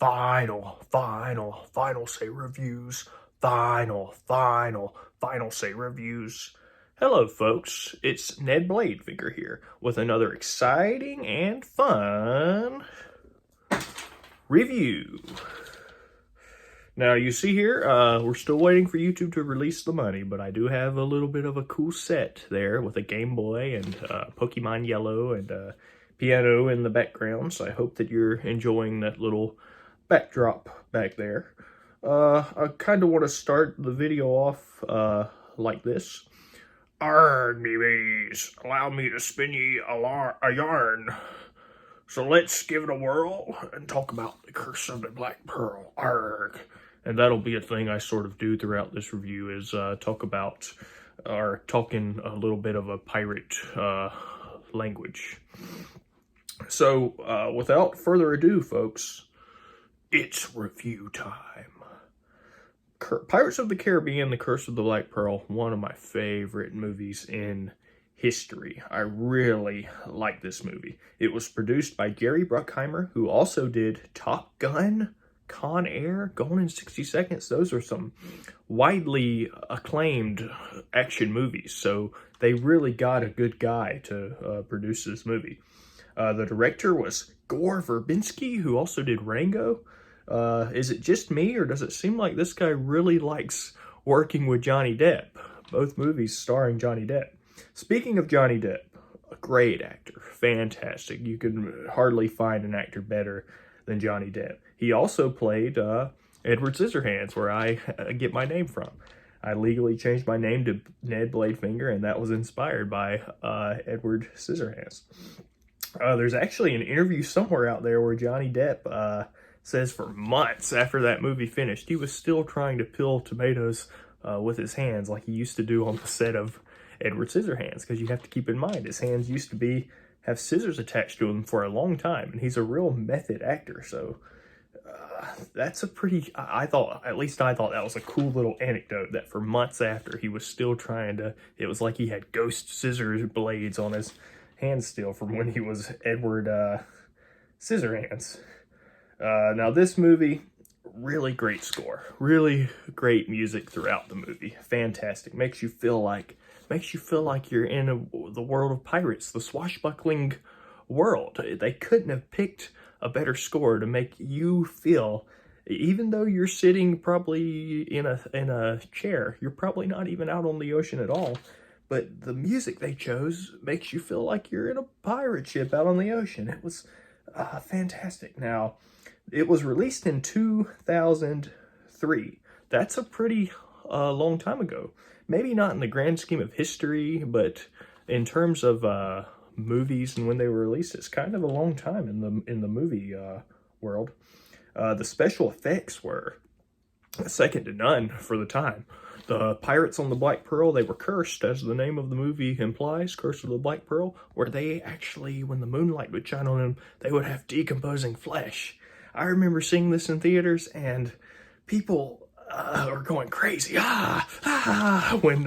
final say reviews. Final say reviews. Hello, folks. It's Ned Bladefinger here with another exciting and fun review. Now, you see here, we're still waiting for YouTube to release the money, but I do have a little bit of a cool set there with a Game Boy and Pokemon Yellow and piano in the background, so I hope that you're enjoying that little backdrop back there. I kind of want to start the video off like this. Arrgh, me mateys, allow me to spin ye a yarn. So let's give it a whirl and talk about the Curse of the Black Pearl. Arrgh. And that'll be a thing I sort of do throughout this review, is talking a little bit of a pirate language. So without further ado, folks, it's review time. Pirates of the Caribbean, The Curse of the Black Pearl, one of my favorite movies in history. I really like this movie. It was produced by Jerry Bruckheimer, who also did Top Gun, Con Air, Gone in 60 Seconds. Those are some widely acclaimed action movies, so they really got a good guy to produce this movie. The director was Gore Verbinski, who also did Rango. Is it just me, or does it seem like this guy really likes working with Johnny Depp? Both movies starring Johnny Depp. Speaking of Johnny Depp, a great actor, fantastic. You can hardly find an actor better than Johnny Depp. He also played Edward Scissorhands, where I get my name from. I legally changed my name to Ned Bladefinger, and that was inspired by Edward Scissorhands. There's actually an interview somewhere out there where Johnny Depp says for months after that movie finished, he was still trying to peel tomatoes with his hands like he used to do on the set of Edward Scissorhands, because you have to keep in mind his hands used to have scissors attached to them for a long time, and he's a real method actor. So that's a pretty, I thought that was a cool little anecdote, that for months after he was still trying to, it was like he had ghost scissors blades on his hands still from when he was Edward Scissorhands. Now this movie, really great score, really great music throughout the movie, fantastic, makes you feel like you're in the world of pirates, the swashbuckling world. They couldn't have picked a better score to make you feel, even though you're sitting probably in a chair, you're probably not even out on the ocean at all, but the music they chose makes you feel like you're in a pirate ship out on the ocean. It was fantastic. Now, it was released in 2003. That's a pretty long time ago. Maybe not in the grand scheme of history, but in terms of movies and when they were released, it's kind of a long time in the movie world. The special effects were second to none for the time. The pirates on the Black Pearl, they were cursed, as the name of the movie implies, Curse of the Black Pearl, where they actually, when the moonlight would shine on them, they would have decomposing flesh. I remember seeing this in theaters, and people were going crazy, when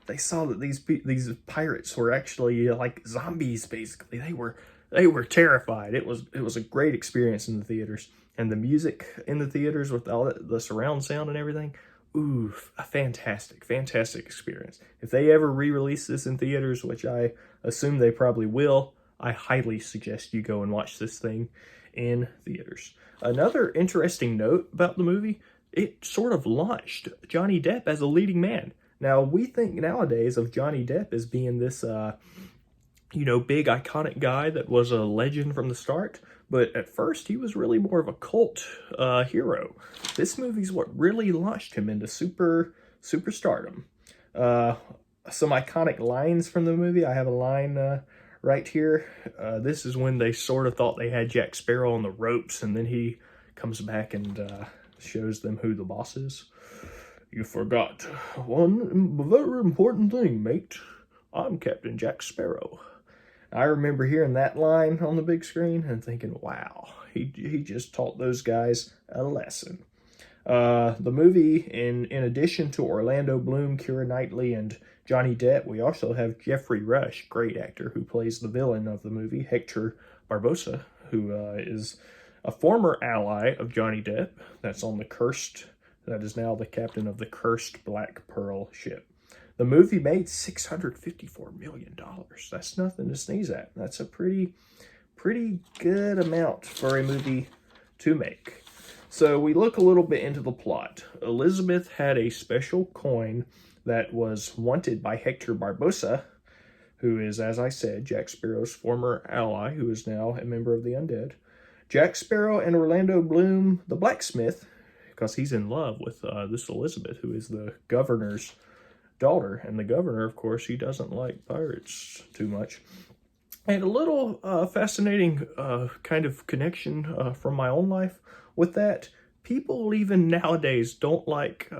they saw that these pirates were actually like zombies. Basically, they were terrified. It was a great experience in the theaters, and the music in the theaters with all the surround sound and everything. Ooh, a fantastic experience. If they ever re-release this in theaters, which I assume they probably will, I highly suggest you go and watch this thing in theaters. Another interesting note about the movie, it sort of launched Johnny Depp as a leading man. Now, we think nowadays of Johnny Depp as being this, big iconic guy that was a legend from the start, but at first he was really more of a cult hero. This movie's what really launched him into superstardom. Some iconic lines from the movie. I have a line right here. This is when they sort of thought they had Jack Sparrow on the ropes, and then he comes back and shows them who the boss is. You forgot one very important thing, mate. I'm Captain Jack Sparrow. I remember hearing that line on the big screen and thinking, wow, he just taught those guys a lesson. The movie, in addition to Orlando Bloom, Keira Knightley, and Johnny Depp, we also have Geoffrey Rush, great actor, who plays the villain of the movie, Hector Barbosa, who is a former ally of Johnny Depp that's on the cursed, that is now the captain of the cursed Black Pearl ship. The movie made $654 million. That's nothing to sneeze at. That's a pretty good amount for a movie to make. So we look a little bit into the plot. Elizabeth had a special coin that was wanted by Hector Barbossa, who is, as I said, Jack Sparrow's former ally, who is now a member of the Undead. Jack Sparrow and Orlando Bloom, the blacksmith, because he's in love with this Elizabeth, who is the governor's daughter. And the governor, of course, he doesn't like pirates too much. And a little fascinating kind of connection from my own life with that. People even nowadays don't like,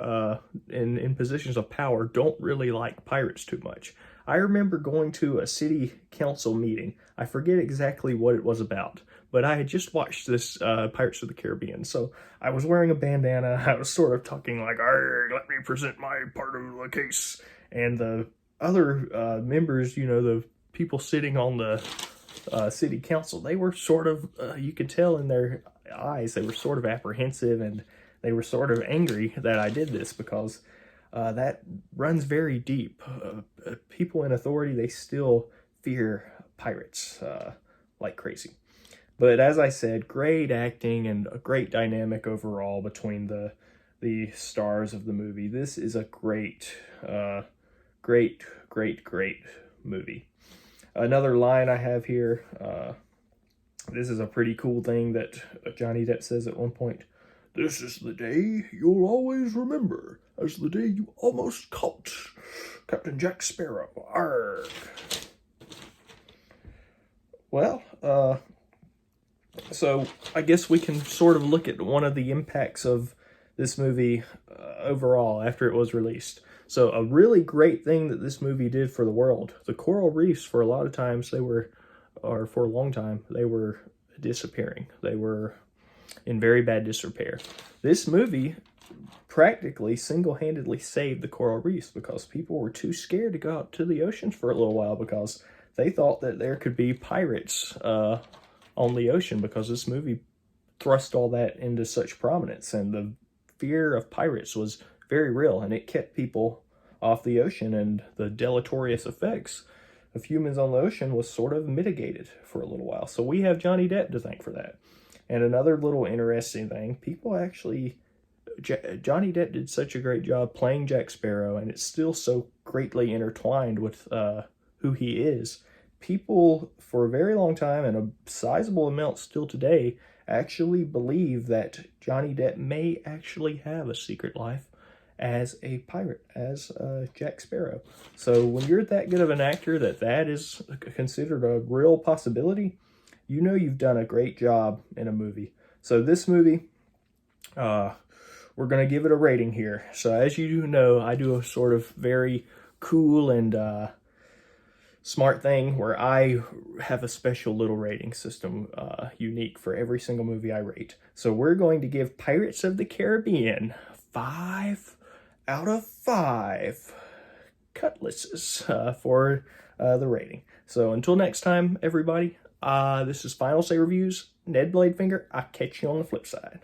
in positions of power, don't really like pirates too much. I remember going to a city council meeting. I forget exactly what it was about, but I had just watched this Pirates of the Caribbean. So I was wearing a bandana. I was sort of talking like, let me present my part of the case. And the other members, you know, the people sitting on the city council, they were sort of, you could tell in their eyes, they were sort of apprehensive, and they were sort of angry that I did this, because that runs very deep. People in authority, they still fear pirates like crazy. But as I said, great acting and a great dynamic overall between the stars of the movie. This is a great movie. Another line I have here, this is a pretty cool thing that Johnny Depp says at one point. "This is the day you'll always remember as the day you almost caught Captain Jack Sparrow. Arrgh." Well, so I guess we can sort of look at one of the impacts of this movie overall after it was released. So a really great thing that this movie did for the world. The coral reefs, for a lot of times, for a long time, they were disappearing. They were in very bad disrepair. This movie practically single-handedly saved the coral reefs, because people were too scared to go out to the oceans for a little while, because they thought that there could be pirates on the ocean, because this movie thrust all that into such prominence, and the fear of pirates was very real, and it kept people off the ocean, and the deleterious effects of humans on the ocean was sort of mitigated for a little while. So we have Johnny Depp to thank for that. And another little interesting thing, Johnny Depp did such a great job playing Jack Sparrow, and it's still so greatly intertwined with who he is. People, for a very long time, and a sizable amount still today, actually believe that Johnny Depp may actually have a secret life as a pirate, as Jack Sparrow. So when you're that good of an actor that is considered a real possibility, you know you've done a great job in a movie. So this movie, we're going to give it a rating here. So as you know, I do a sort of very cool and smart thing where I have a special little rating system unique for every single movie I rate. So we're going to give Pirates of the Caribbean 5 out of 5 cutlasses for the rating. So until next time, everybody, this is Final Say Reviews, Ned Bladefinger. I'll catch you on the flip side.